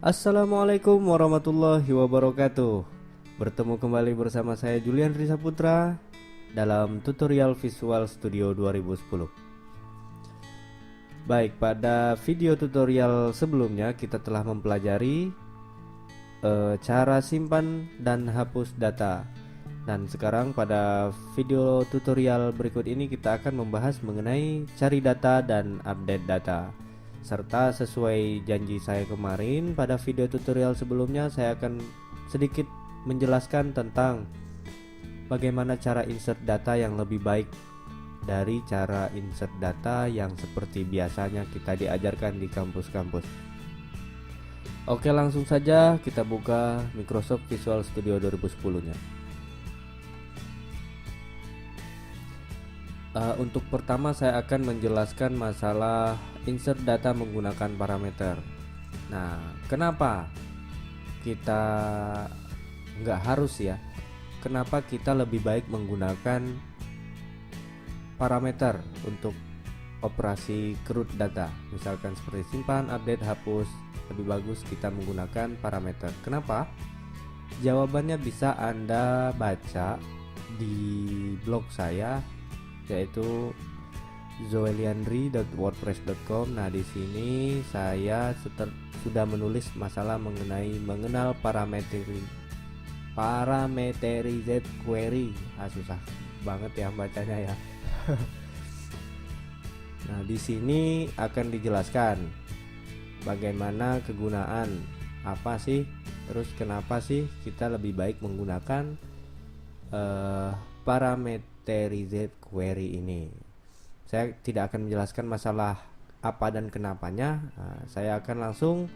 Assalamualaikum warahmatullahi wabarakatuh. Bertemu kembali bersama saya Julian Risa Putra dalam tutorial Visual Studio 2010. Baik, pada video tutorial sebelumnya kita telah mempelajari cara simpan dan hapus data. Dan sekarang pada video tutorial berikut ini kita akan membahas mengenai cari data dan update data. Serta sesuai janji saya kemarin pada video tutorial sebelumnya, saya akan sedikit menjelaskan tentang bagaimana cara insert data yang lebih baik dari cara insert data yang seperti biasanya kita diajarkan di kampus-kampus. Oke, langsung saja kita buka Microsoft Visual Studio 2010-nya. Untuk pertama saya akan menjelaskan masalah insert data menggunakan parameter. Nah, kenapa kita nggak harus ya? Kenapa kita lebih baik menggunakan parameter untuk operasi CRUD data? Misalkan seperti simpan, update, hapus, lebih bagus kita menggunakan parameter. Kenapa? Jawabannya bisa Anda baca di blog saya, yaitu zoeliandri.wordpress.com. Nah, di sini saya sudah menulis masalah mengenai mengenal parameterized query. Susah banget ya bacanya ya. Nah, di sini akan dijelaskan bagaimana kegunaan, apa sih, terus kenapa sih kita lebih baik menggunakan parameterized query ini. Saya tidak akan menjelaskan masalah apa dan kenapanya. Saya akan langsung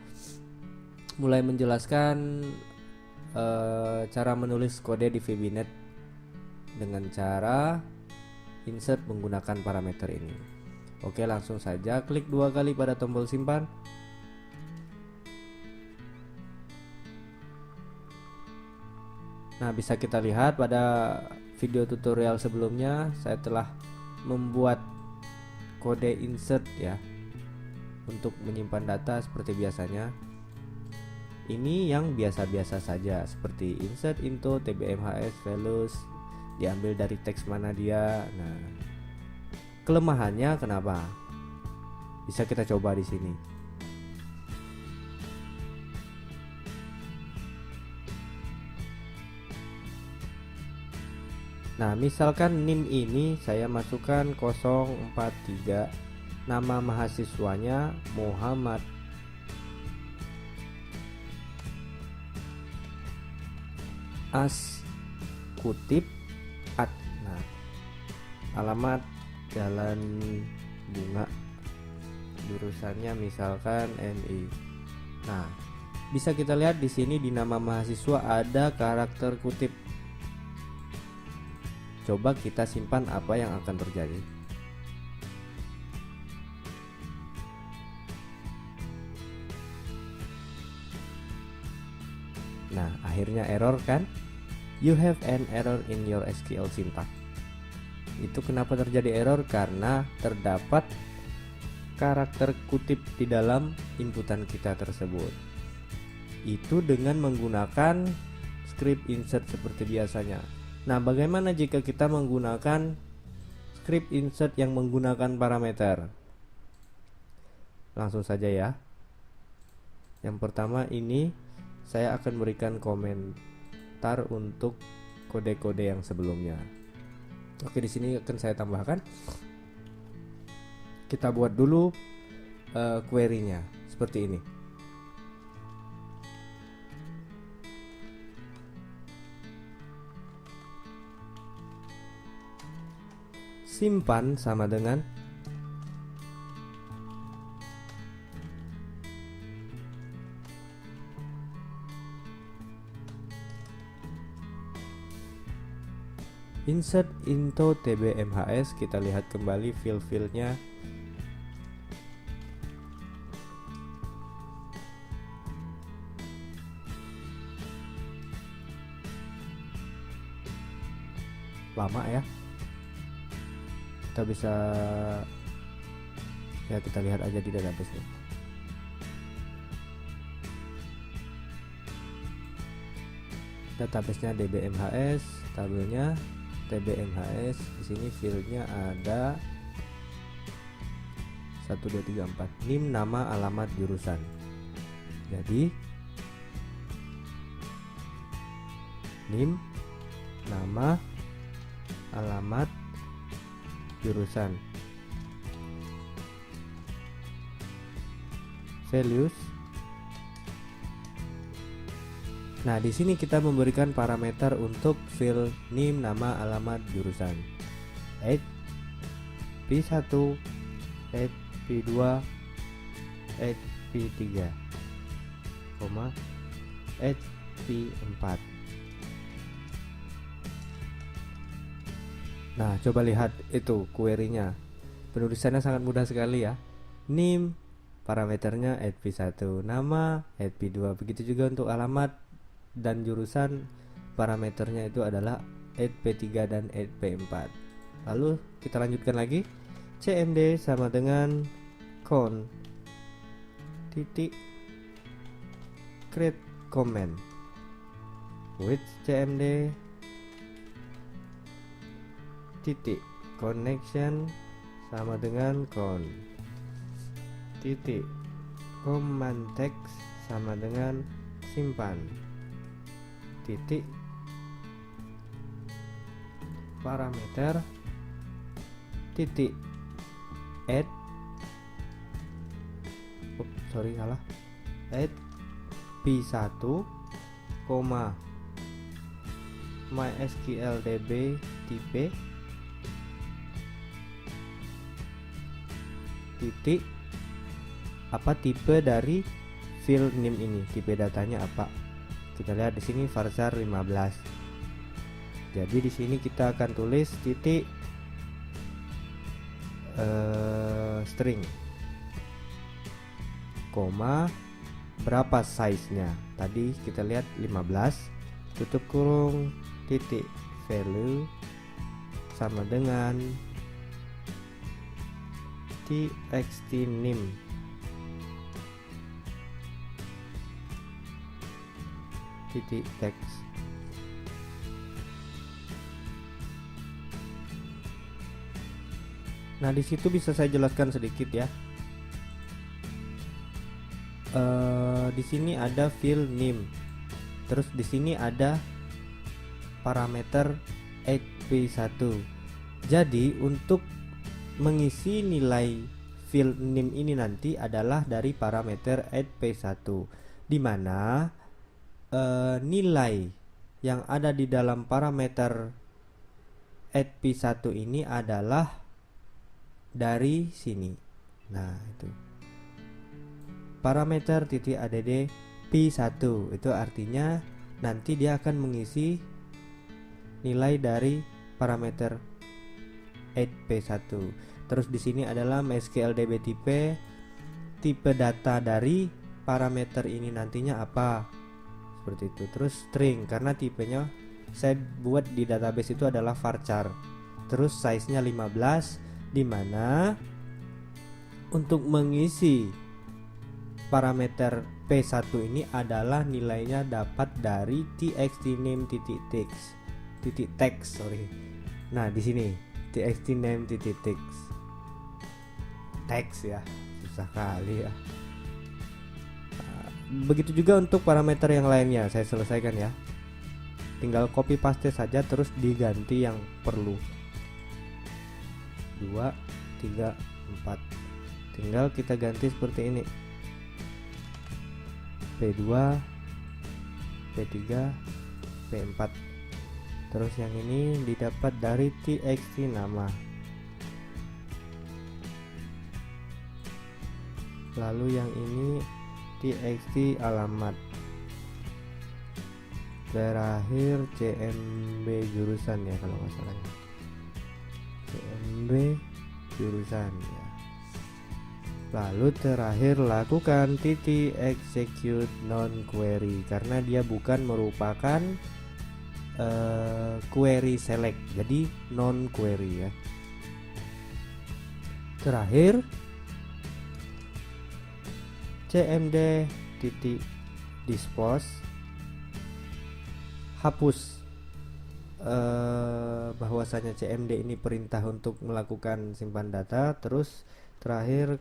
mulai menjelaskan cara menulis kode di VBNet dengan cara insert menggunakan parameter ini. Oke, langsung saja klik 2 kali pada tombol simpan. Nah, bisa kita lihat pada video tutorial sebelumnya saya telah membuat kode insert ya untuk menyimpan data seperti biasanya. Ini yang biasa-biasa saja seperti insert into tbmhs values, diambil dari teks mana dia. Nah, kelemahannya kenapa? Bisa kita coba di sini. Nah, misalkan NIM ini saya masukkan 043, nama mahasiswanya Muhammad. As kutip at. Nah, alamat Jalan Bunga, jurusannya misalkan MI. Nah, bisa kita lihat di sini di nama mahasiswa ada karakter kutip. Coba kita simpan, apa yang akan terjadi? Nah, akhirnya error kan? You have an error in your SQL syntax. Itu kenapa terjadi error? Karena terdapat karakter kutip di dalam inputan kita tersebut. Itu dengan menggunakan script insert seperti biasanya. Nah, bagaimana jika kita menggunakan script insert yang menggunakan parameter? Langsung saja ya. Yang pertama ini saya akan berikan komentar untuk kode-kode yang sebelumnya. Oke, di sini akan saya tambahkan. Kita buat dulu query-nya seperti ini. Simpan sama dengan insert into tbmhs. Kita lihat kembali fill-fillnya. Lama ya. Kita bisa ya, kita lihat aja di database nih. database-nya DBMHS, tabelnya TBMHS. Di sini fieldnya ada 1 2 3 4, NIM, nama, alamat, jurusan. Jadi NIM, nama, alamat, jurusan. Values. Nah, di sini kita memberikan parameter untuk field NIM, nama, alamat, jurusan. P1, P2, P3, P4. Nah, coba lihat itu query-nya. Penulisannya sangat mudah sekali ya. NIM parameternya P1, nama P2. Begitu juga untuk alamat dan jurusan, parameternya itu adalah P3 dan P4. Lalu kita lanjutkan lagi. CMD sama dengan count titik create comment with CMD titik connection sama dengan count titik command text sama dengan simpan titik parameter titik add add P1, MySQLDB tipe titik apa tipe dari field name ini, tipe datanya apa. Kita lihat di sini varchar 15. Jadi di sini kita akan tulis titik string koma berapa size-nya. Tadi kita lihat 15, tutup kurung titik value sama dengan txt name titik text. Nah, di situ bisa saya jelaskan sedikit ya. Di sini ada field name. Terus di sini ada parameter P1. Jadi untuk mengisi nilai field name ini nanti adalah dari parameter P1, di mana nilai yang ada di dalam parameter P1 ini adalah dari sini. Nah, itu parameter titik add P1 itu artinya nanti dia akan mengisi nilai dari parameter P1. Terus di sini adalah MySQLDB tipe data dari parameter ini nantinya apa, seperti itu. Terus string karena tipenya saya buat di database itu adalah varchar. Terus size-nya 15, di mana untuk mengisi parameter P1 ini adalah nilainya dapat dari txt_name_text. Nah, di sini txt_name_text. Text ya, susah kali ya. Begitu juga untuk parameter yang lainnya, saya selesaikan ya. Tinggal copy paste saja terus diganti yang perlu. 2, 3, 4. Tinggal kita ganti seperti ini. P2, P3, P4. Terus yang ini didapat dari txt nama. Lalu yang ini txt alamat. Terakhir CMB jurusan ya kalau nggak salah. CMB jurusan ya. Lalu terakhir lakukan titik execute non query karena dia bukan merupakan query select, jadi non query ya. Terakhir cmd titik dispose hapus bahwasanya cmd ini perintah untuk melakukan simpan data. Terus terakhir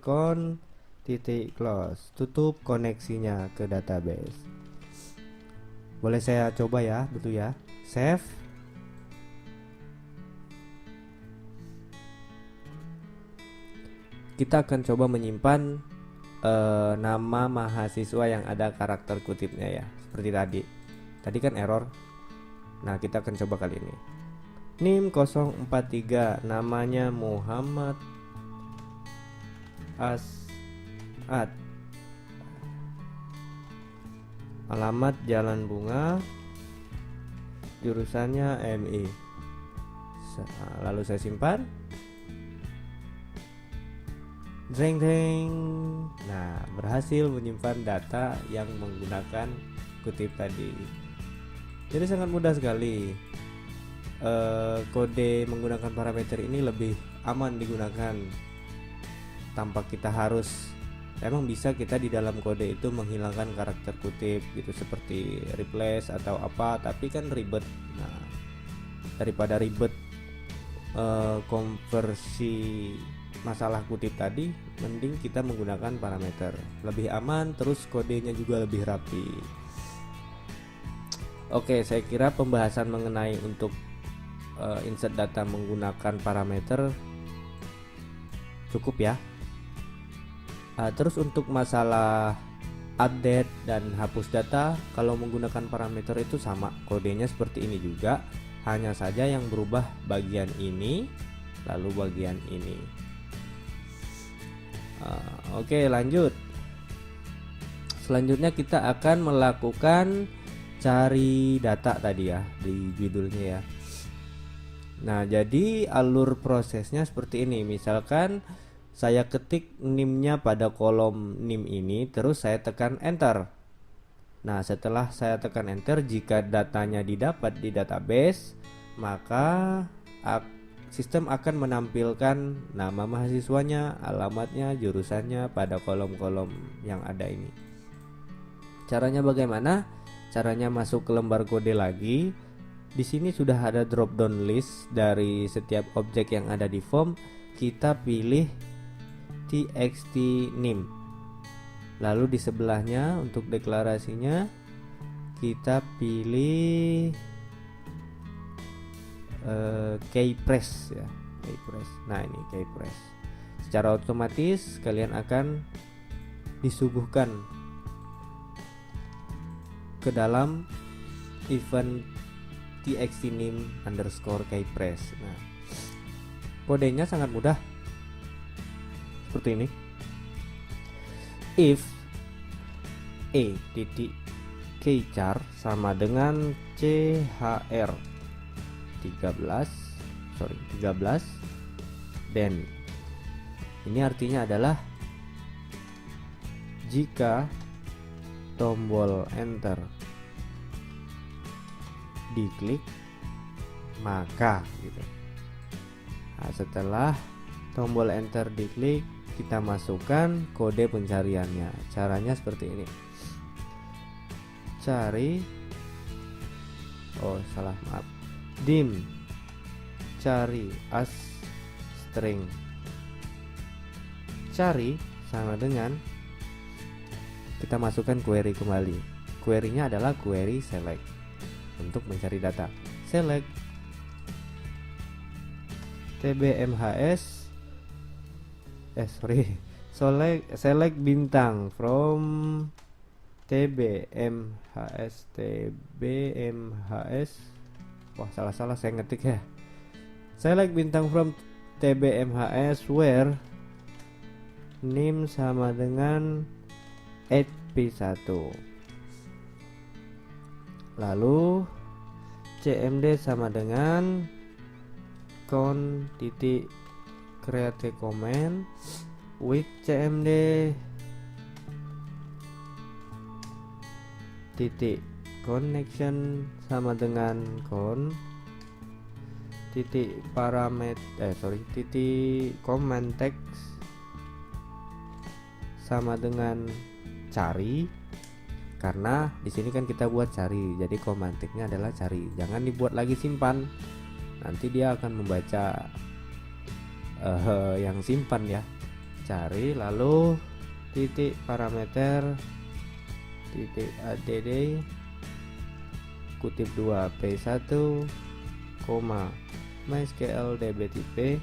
close, tutup koneksinya ke database. Boleh saya coba ya dulu ya. Save. Kita akan coba menyimpan nama mahasiswa yang ada karakter kutipnya ya, seperti tadi kan error. Nah, kita akan coba kali ini. NIM 043, namanya Muhammad As'ad. Alamat Jalan Bunga, jurusannya MI. Lalu saya simpan. Jreng jreng. Nah, berhasil menyimpan data yang menggunakan kutip tadi. Jadi sangat mudah sekali. Kode menggunakan parameter ini lebih aman digunakan tanpa kita harus, emang bisa kita di dalam kode itu menghilangkan karakter kutip gitu, seperti replace atau apa, tapi kan ribet. Nah, daripada ribet konversi masalah kutip tadi, mending kita menggunakan parameter, lebih aman, terus kodenya juga lebih rapi. Oke, saya kira pembahasan mengenai untuk insert data menggunakan parameter cukup ya. Terus untuk masalah update dan hapus data, kalau menggunakan parameter itu sama, kodenya seperti ini juga, hanya saja yang berubah bagian ini lalu bagian ini. Oke, lanjut. Selanjutnya kita akan melakukan cari data tadi ya di judulnya ya. Nah, jadi alur prosesnya seperti ini. Misalkan saya ketik NIM-nya pada kolom NIM ini, terus saya tekan enter. Nah, setelah saya tekan enter, jika datanya didapat di database, maka sistem akan menampilkan nama mahasiswanya, alamatnya, jurusannya pada kolom-kolom yang ada ini. Caranya bagaimana? Caranya masuk ke lembar kode lagi. Di sini sudah ada drop down list dari setiap objek yang ada di form. Kita pilih txt nim. Lalu di sebelahnya untuk deklarasinya kita pilih keypress ya, keypress. Nah, ini keypress. Secara otomatis kalian akan disuguhkan ke dalam event txt_nim underscore keypress. Nah, kodenya sangat mudah seperti ini. If e.keychar sama dengan chr 13, then ini artinya adalah jika tombol enter diklik maka gitu. Nah, setelah tombol enter diklik, kita masukkan kode pencariannya. Caranya seperti ini. Dim cari as string. Cari sama dengan kita masukkan query kembali. Query-nya adalah query select untuk mencari data. Select select bintang from tbmhs. Wah, salah saya ngetik ya. Select bintang from tbmhs where nim sama dengan 8p1. Lalu cmd sama dengan create comment with cmd titik connection sama dengan titik titik comment text sama dengan cari karena di sini kan kita buat cari, jadi komantiknya adalah cari, jangan dibuat lagi simpan, nanti dia akan membaca yang simpan ya. Cari lalu titik parameter titik add kutip 2 p1 koma mysql db type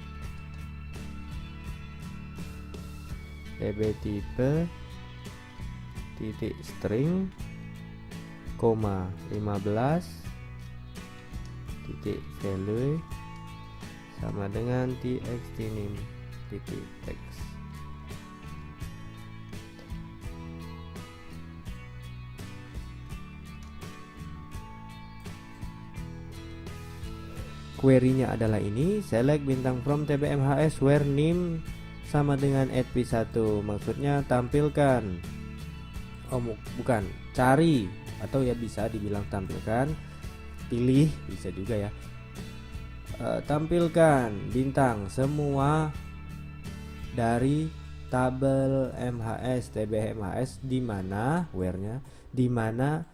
titik string koma 15 titik value sama dengan txt name titik text. Query-nya adalah ini, select bintang from tbmhs where name sama dengan @p1, maksudnya tampilkan, bukan, cari, atau ya bisa dibilang tampilkan, pilih bisa juga ya. Tampilkan bintang semua dari tabel MHS tbmhs di mana where-nya, di mana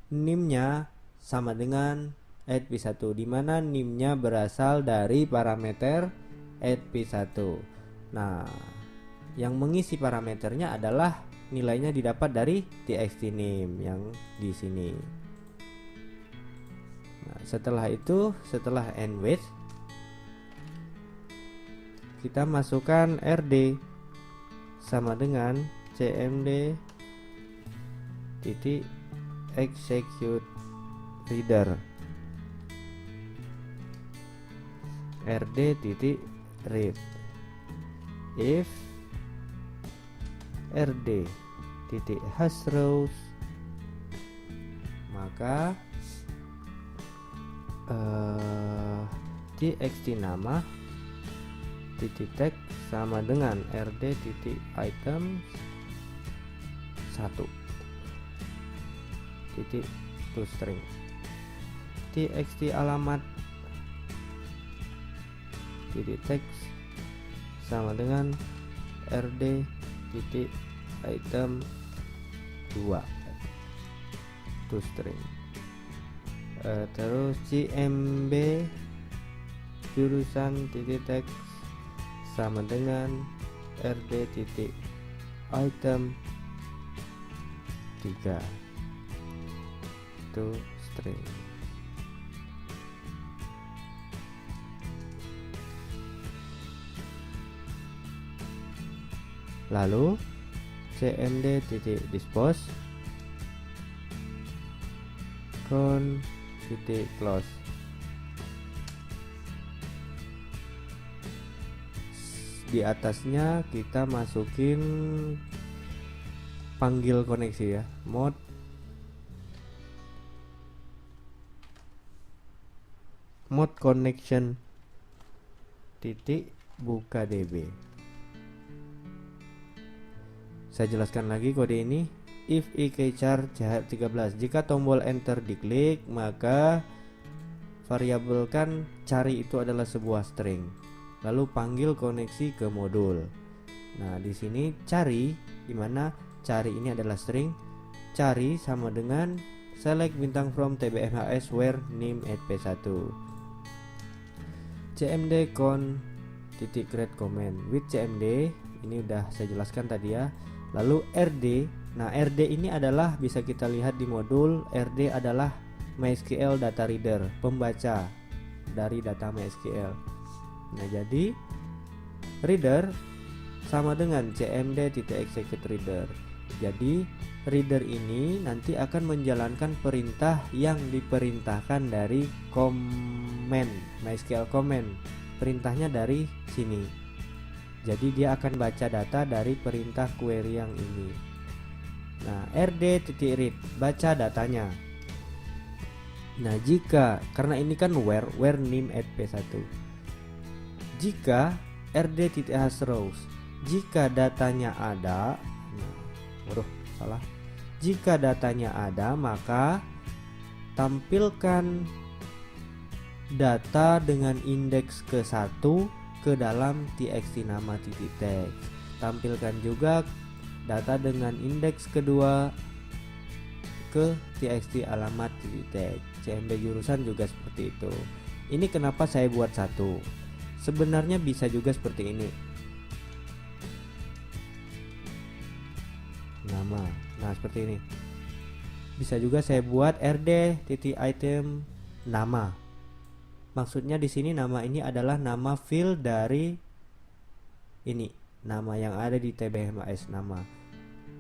name-nya sama dengan @p1, di mana NIM-nya berasal dari parameter @p1. Nah, yang mengisi parameternya adalah nilainya didapat dari txt name yang di sini. Nah, setelah itu, setelah end with, kita masukkan rd sama dengan cmd titik execute reader rd titik read if rd titik hashrows, maka txt nama titik text sama dengan rd titik item 1 titik toString, txt alamat titik text sama dengan rd titik item 2 toString. Terus cmb jurusan titik text sama dengan rd titik item 3 toString. Lalu cmd titik dispose con titik close. Di atasnya kita masukin panggil koneksi ya, mode connection titik buka db. Saya jelaskan lagi kode ini. If ikchar ch13, jika tombol enter diklik, maka variabelkan cari itu adalah sebuah string. Lalu panggil koneksi ke modul. Nah, di sini cari, dimana cari ini adalah string. Cari sama dengan select bintang from tbmhs where name @p1. cmd con titik create comment with cmd, ini udah saya jelaskan tadi ya. Lalu rd, nah rd ini adalah bisa kita lihat di modul, rd adalah MySQL data reader, pembaca dari data MySQL. Nah, jadi reader sama dengan cmd titik execute reader. Jadi reader ini nanti akan menjalankan perintah yang diperintahkan dari command MySQL command. Perintahnya dari sini. Jadi dia akan baca data dari perintah query yang ini. Nah, rd.read baca datanya. Nah, jika karena ini kan where name @p1. Jika rd.hashrows, jika datanya ada, salah. Jika datanya ada, maka tampilkan data dengan indeks ke-1 ke dalam txt nama titik text. Tampilkan juga data dengan indeks kedua ke txt alamat titik tag. CMD jurusan juga seperti itu. Ini kenapa saya buat satu. Sebenarnya bisa juga seperti ini. Nama. Nah, seperti ini. Bisa juga saya buat rd titik item nama. Maksudnya di sini nama ini adalah nama field dari ini, nama yang ada di TBMAS nama.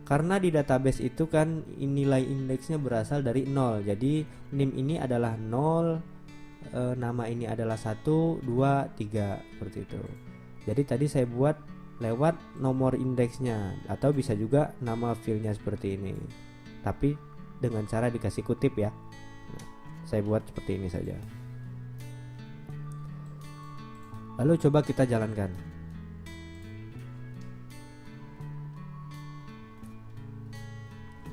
Karena di database itu kan nilai indeksnya berasal dari 0. Jadi nim ini adalah 0, nama ini adalah 1, 2, 3 seperti itu. Jadi tadi saya buat lewat nomor indeksnya, atau bisa juga nama fieldnya seperti ini. Tapi dengan cara dikasih kutip ya. Saya buat seperti ini saja. Lalu coba kita jalankan.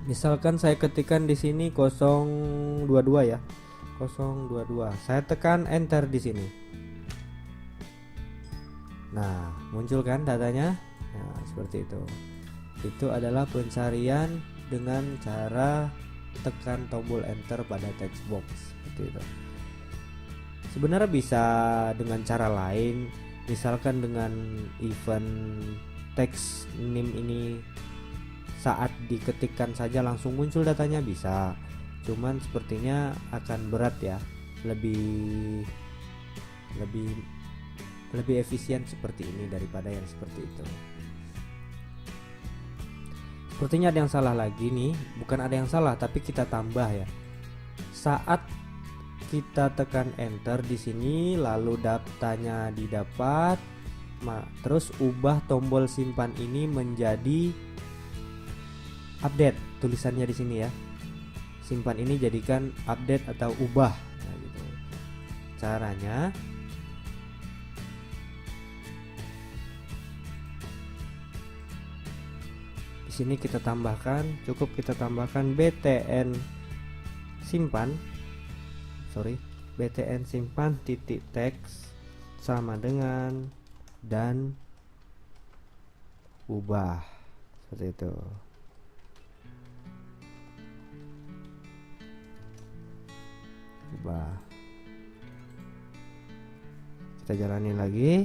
Misalkan saya ketikkan di sini 022 ya. 022. Saya tekan enter di sini. Nah, muncul kan datanya? Nah, seperti itu. Itu adalah pencarian dengan cara tekan tombol enter pada text box seperti itu. Sebenarnya bisa dengan cara lain, misalkan dengan event text name ini saat diketikkan saja langsung muncul datanya bisa. Cuman sepertinya akan berat ya, lebih efisien seperti ini daripada yang seperti itu. Sepertinya ada yang salah lagi nih, bukan ada yang salah tapi kita tambah ya. Saat kita tekan enter di sini lalu datanya didapat, terus ubah tombol simpan ini menjadi update, tulisannya di sini ya. Simpan ini jadikan update atau ubah. Nah, gitu. Caranya di sini kita tambahkan, cukup kita tambahkan btn simpan titik teks sama dengan dan ubah seperti itu. Ubah. Kita jalani lagi.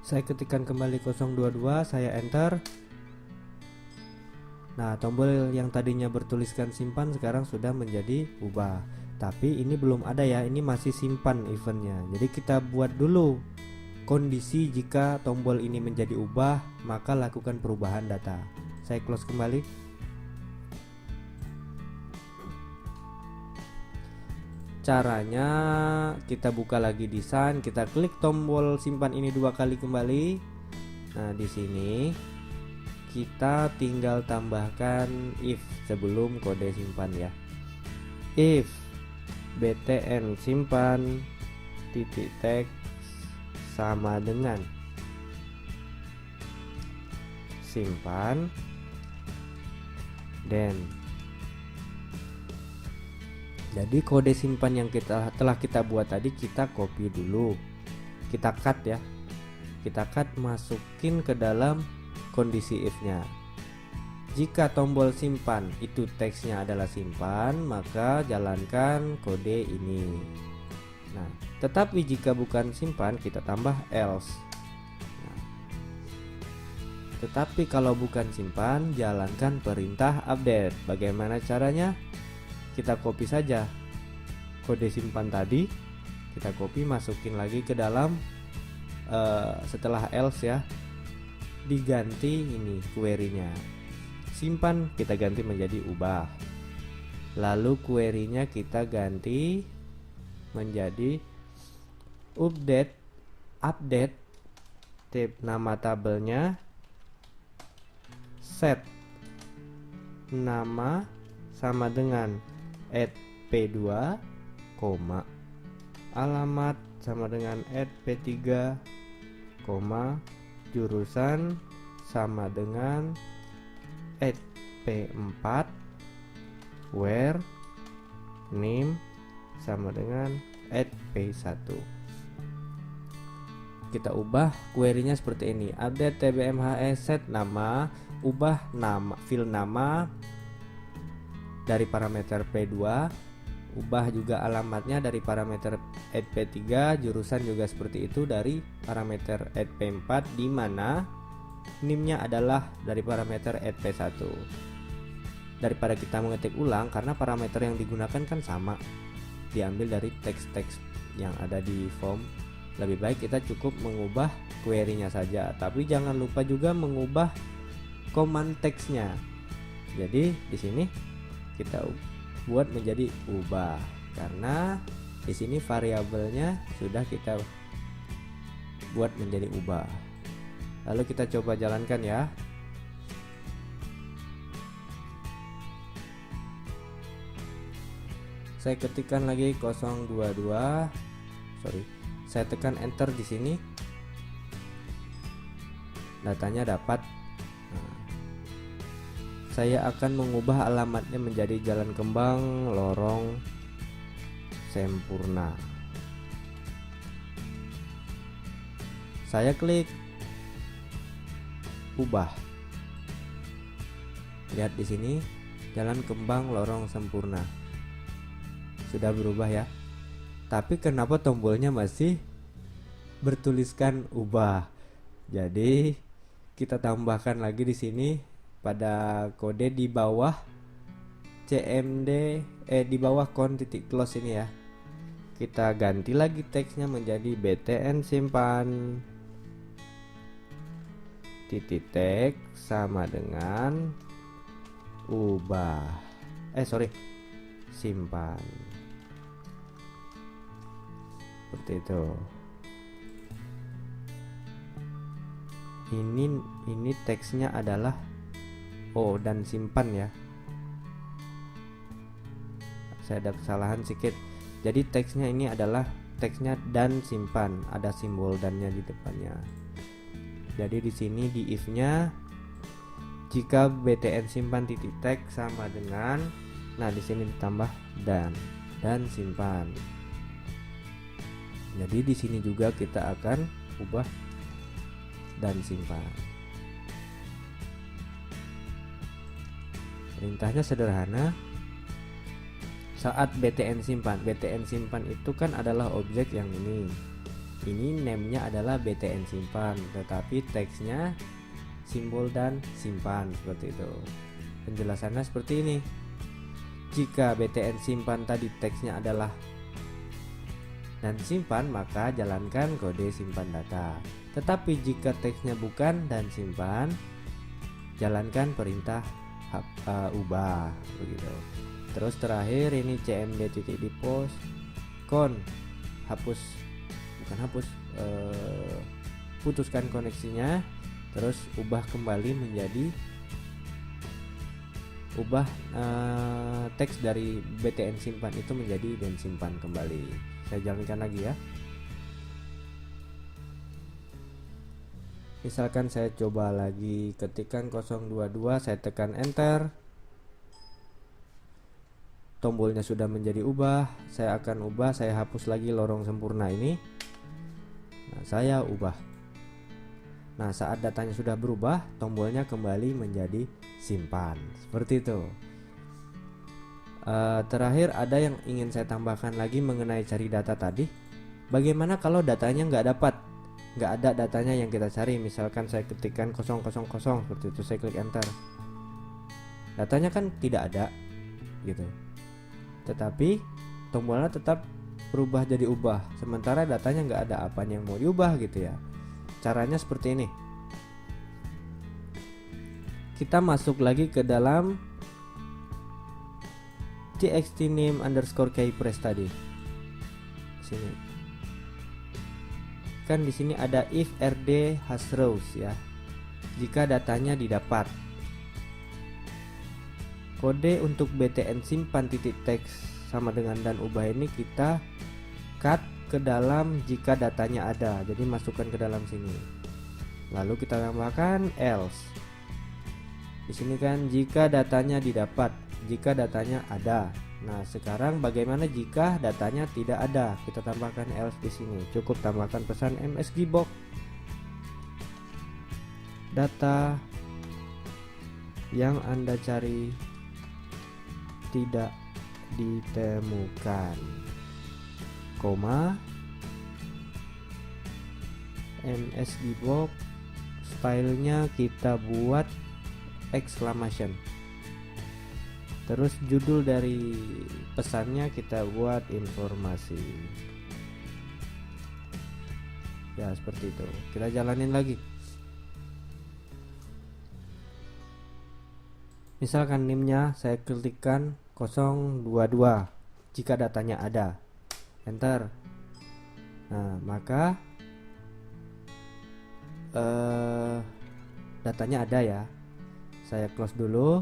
Saya ketikkan kembali 022, saya enter. Nah, tombol yang tadinya bertuliskan simpan sekarang sudah menjadi ubah. Tapi ini belum ada ya, ini masih simpan eventnya. Jadi kita buat dulu kondisi jika tombol ini menjadi ubah, maka lakukan perubahan data. Saya close kembali. Caranya kita buka lagi desain, kita klik tombol simpan ini 2 kali kembali. Nah, di sini kita tinggal tambahkan if sebelum kode simpan ya. If btn simpan titik teks sama dengan simpan then. Jadi kode simpan yang telah kita buat tadi kita copy dulu, kita cut ya, kita cut masukin ke dalam kondisi if-nya. Jika tombol simpan itu teksnya adalah simpan, maka jalankan kode ini. Nah, tetapi jika bukan simpan, kita tambah else. Nah, tetapi kalau bukan simpan, jalankan perintah update. Bagaimana caranya? Kita copy saja kode simpan tadi, kita copy masukin lagi ke dalam setelah else ya, diganti ini query-nya. Simpan kita ganti menjadi ubah. Lalu query-nya kita ganti menjadi update nama tabelnya set nama sama dengan @p2, alamat sama dengan @p3, jurusan sama dengan @p4, where name sama dengan @p1. kita ubah query-nya seperti ini. Update tbmhe set nama, ubah nama field nama dari parameter P2, ubah juga alamatnya dari parameter add P3, jurusan juga seperti itu dari parameter add P4, di mana NIM-nya adalah dari parameter add P1. Daripada kita mengetik ulang, karena parameter yang digunakan kan sama, diambil dari teks-teks yang ada di form, lebih baik kita cukup mengubah query-nya saja. Tapi jangan lupa juga mengubah command teksnya. Jadi di sini kita buat menjadi ubah, karena di sini variabelnya sudah kita buat menjadi ubah. Lalu kita coba jalankan ya. Saya ketikkan lagi 022. Saya tekan enter di sini. Datanya dapat. Nah, saya akan mengubah alamatnya menjadi Jalan Kembang, Lorong Sempurna. Saya klik ubah. Lihat di sini, Jalan Kembang, Lorong Sempurna. Sudah berubah ya. Tapi kenapa tombolnya masih bertuliskan ubah? Jadi kita tambahkan lagi di sini pada kode di bawah cmd di bawah con.close ini ya. Kita ganti lagi teksnya menjadi btn simpan titik teks sama dengan ubah. Simpan. Seperti itu. Ini teksnya adalah dan simpan ya. Saya ada kesalahan sedikit. Jadi teksnya ini adalah teksnya dan simpan, ada simbol dannya di depannya. Jadi di sini di if-nya jika btn simpan titik teks sama dengan, nah di sini ditambah dan simpan. Jadi di sini juga kita akan ubah dan simpan. Perintahnya sederhana. Saat btn simpan itu kan adalah objek yang ini. Ini name-nya adalah btn simpan, tetapi teksnya simbol dan simpan, seperti itu. Penjelasannya seperti ini. Jika btn simpan tadi teksnya adalah dan simpan, maka jalankan kode simpan data. Tetapi jika teksnya bukan dan simpan, jalankan perintah ubah, begitu. Terus terakhir ini cmd.depose putuskan koneksinya, terus ubah kembali menjadi teks dari btn simpan itu menjadi dan simpan kembali. Saya jalankan lagi ya. Misalkan saya coba lagi ketikkan 022, saya tekan enter. Tombolnya sudah menjadi ubah. Saya akan ubah, saya hapus lagi lorong sempurna ini. Nah, saya ubah. Nah, saat datanya sudah berubah, tombolnya kembali menjadi simpan. Seperti itu. Terakhir ada yang ingin saya tambahkan lagi mengenai cari data tadi. Bagaimana kalau datanya nggak ada datanya yang kita cari? Misalkan saya ketikkan 000 seperti itu, saya klik enter. Datanya kan tidak ada gitu. Tetapi tombolnya tetap berubah jadi ubah, sementara datanya nggak ada, apanya yang mau diubah gitu ya. Caranya seperti ini. Kita masuk lagi ke dalam txt name underscore keypress tadi. Sini. Kan di sini ada if rd hasrows ya. Jika datanya didapat. Kode untuk btn simpan titik teks sama dengan dan ubah ini kita cut ke dalam jika datanya ada. Jadi masukkan ke dalam sini. Lalu kita tambahkan else. Di sini kan jika datanya didapat, jika datanya ada. Nah, sekarang bagaimana jika datanya tidak ada? Kita tambahkan else di sini. Cukup tambahkan pesan MSG box. Data yang Anda cari tidak ditemukan, koma, MSG box, stylenya kita buat exclamation. Terus judul dari pesannya kita buat informasi. Ya, seperti itu. Kita jalanin lagi. Misalkan NIM-nya saya klikkan 022 jika datanya ada. Enter. Nah, maka datanya ada ya. Saya close dulu.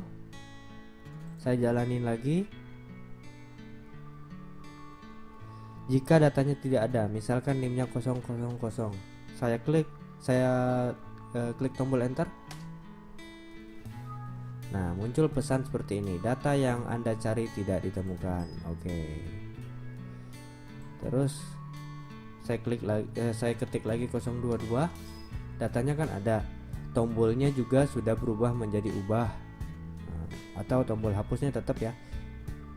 Saya jalanin lagi. Jika datanya tidak ada, misalkan NIM-nya 000, saya klik tombol enter. Nah, muncul pesan seperti ini, data yang Anda cari tidak ditemukan. Oke. Terus saya ketik lagi 022. Datanya kan ada. Tombolnya juga sudah berubah menjadi ubah. Atau tombol hapusnya tetap ya,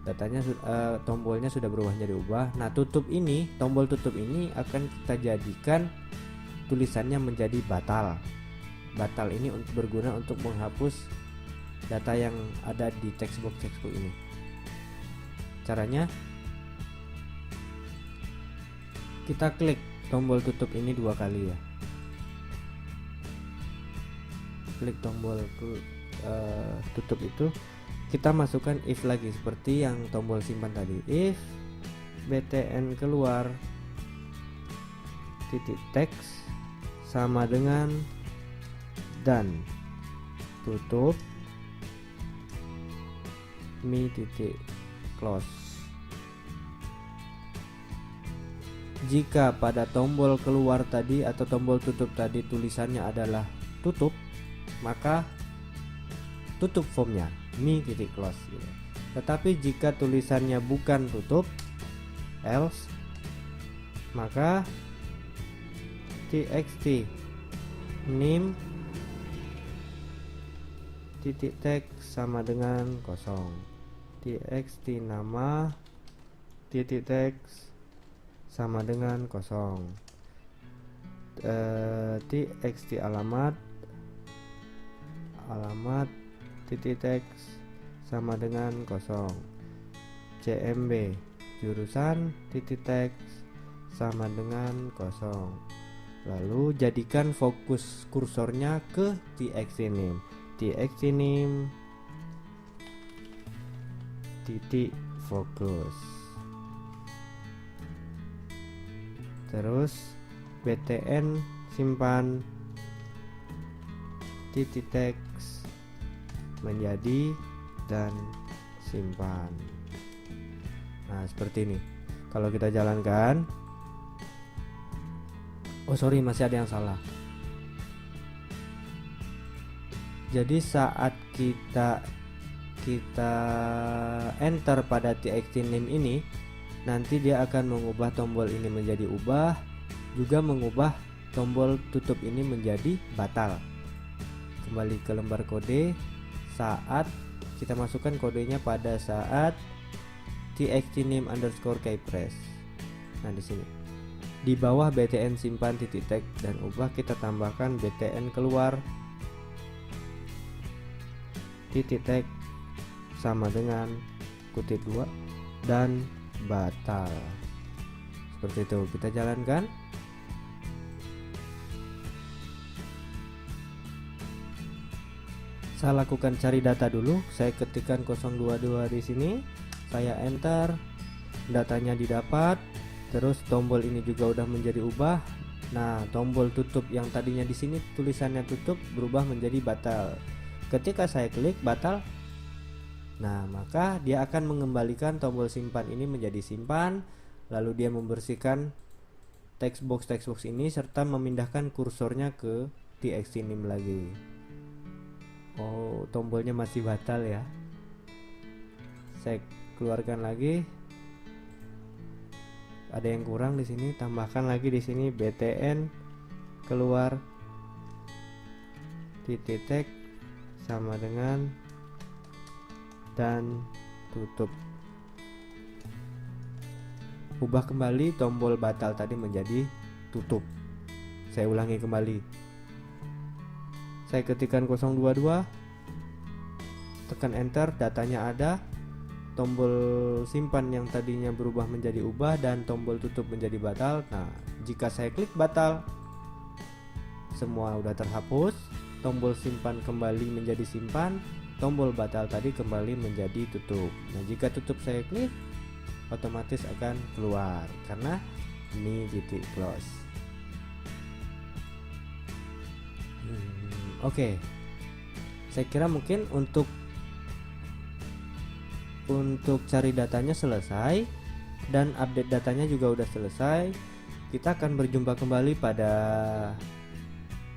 datanya tombolnya sudah berubah menjadi ubah. Nah, tombol tutup ini akan kita jadikan tulisannya menjadi batal. Batal ini berguna untuk menghapus data yang ada di textbox ini. Caranya, kita klik tombol tutup ini 2 kali ya. Klik tombol tutup itu, kita masukkan if lagi seperti yang tombol simpan tadi. If btn keluar titik teks sama dengan dan tutup mi titik close. Jika pada tombol keluar tadi atau tombol tutup tadi tulisannya adalah tutup, maka tutup formnya mi titik close gitu. Tetapi jika tulisannya bukan tutup, else, maka txt nim titik teks sama dengan kosong. Txt nama titik teks sama dengan kosong. Txt alamat titik teks sama dengan kosong. CMB jurusan titik teks sama dengan kosong. Lalu jadikan fokus kursornya ke txt name titik fokus. Terus btn simpan titik teks menjadi dan simpan. Nah, seperti ini. Kalau kita jalankan, masih ada yang salah. Jadi saat kita enter pada txt name ini, nanti dia akan mengubah tombol ini menjadi ubah, juga mengubah tombol tutup ini menjadi batal. Kembali ke lembar kode saat kita masukkan kodenya pada saat txt name underscore keypress. Nah, di sini di bawah btn simpan titik teks dan ubah, kita tambahkan btn keluar titik teks sama dengan kutip 2 dan batal. Seperti itu, kita jalankan. Saya lakukan cari data dulu. Saya ketikkan 022 di sini. Saya enter. Datanya didapat. Terus tombol ini juga udah menjadi ubah. Nah, tombol tutup yang tadinya di sini tulisannya tutup berubah menjadi batal. Ketika saya klik batal, nah maka dia akan mengembalikan tombol simpan ini menjadi simpan. Lalu dia membersihkan textbox ini serta memindahkan kursornya ke txt name lagi. Oh, tombolnya masih batal ya. Saya keluarkan lagi. Ada yang kurang di sini, tambahkan lagi di sini btn keluar titik teks sama dengan dan tutup. Ubah kembali tombol batal tadi menjadi tutup. Saya ulangi kembali. Saya ketikkan 022, tekan enter, datanya ada. Tombol simpan yang tadinya berubah menjadi ubah dan tombol tutup menjadi batal. Nah, jika saya klik batal, semua udah terhapus. Tombol simpan kembali menjadi simpan, tombol batal tadi kembali menjadi tutup. Nah, jika tutup saya klik, otomatis akan keluar karena ini titik close. Oke. Saya kira mungkin untuk cari datanya selesai dan update datanya juga udah selesai. Kita akan berjumpa kembali pada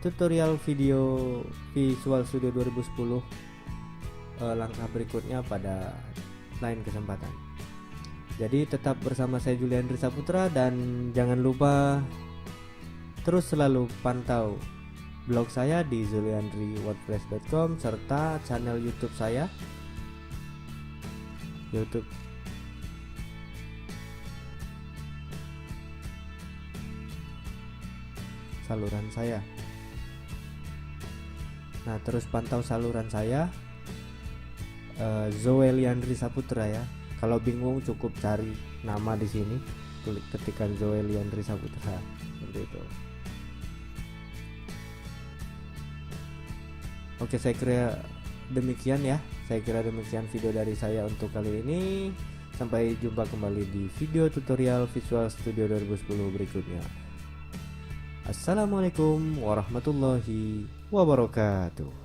tutorial video Visual Studio 2010 langkah berikutnya pada lain kesempatan. Jadi tetap bersama saya Juliandri Saputra dan jangan lupa terus selalu pantau blog saya di zuliandriwordpress.com serta channel YouTube saya YouTube saluran saya. Nah, terus pantau saluran saya Zoe Liandri Saputra ya. Kalau bingung cukup cari nama di sini, ketikkan Zoe Liandri Saputra seperti itu. Oke, saya kira demikian ya. Saya kira demikian video dari saya untuk kali ini. Sampai jumpa kembali di video tutorial Visual Studio 2010 berikutnya. Assalamualaikum warahmatullahi wabarakatuh.